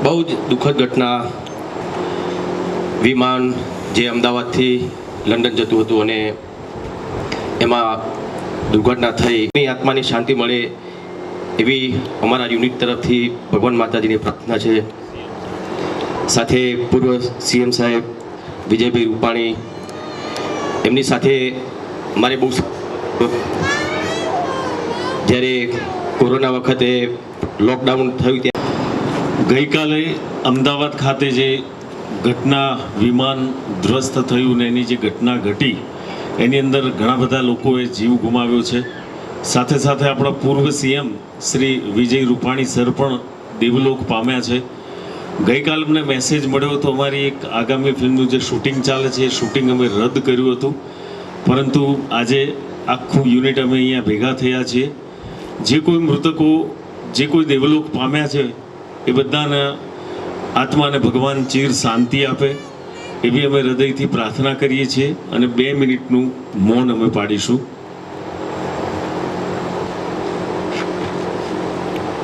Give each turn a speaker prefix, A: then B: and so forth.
A: બહુ જ દુઃખદ ઘટના. વિમાન જે અમદાવાદથી લંડન જતું હતું અને એમાં દુર્ઘટના થઈ. એની આત્માની શાંતિ મળે એવી અમારા યુનિટ તરફથી ભગવાન માતાજીની પ્રાર્થના છે. સાથે પૂર્વ સીએમ સાહેબ વિજયભાઈ રૂપાણી, એમની સાથે મારે બહુ જ્યારે કોરોના વખતે લોકડાઉન થયું ત્યાં
B: ગઈકાલે અમદાવાદ ખાતે જે ઘટના વિમાન ધ્વસ્ત થયું ને એની જે ઘટના ઘટી એની અંદર ઘણા બધા લોકોએ જીવ ગુમાવ્યો છે. સાથે સાથે આપણા પૂર્વ સીએમ શ્રી વિજય રૂપાણી સર પણ દેવલોક પામ્યા છે. ગઈકાલે અમને મેસેજ મળ્યો હતો અમારી એક આગામી ફિલ્મનું જે શૂટિંગ ચાલે છે એ શૂટિંગ અમે રદ કર્યું હતું, પરંતુ આજે આખું યુનિટ અમે અહીંયા ભેગા થયા છીએ. જે કોઈ મૃતકો, જે કોઈ દેવલોક પામ્યા છે એ બધાના આત્માને ભગવાન ચીર શાંતિ આપે એવી અમે હૃદયથી પ્રાર્થના કરીએ છીએ અને 2 મિનિટનું મૌન અમે પાડીશું.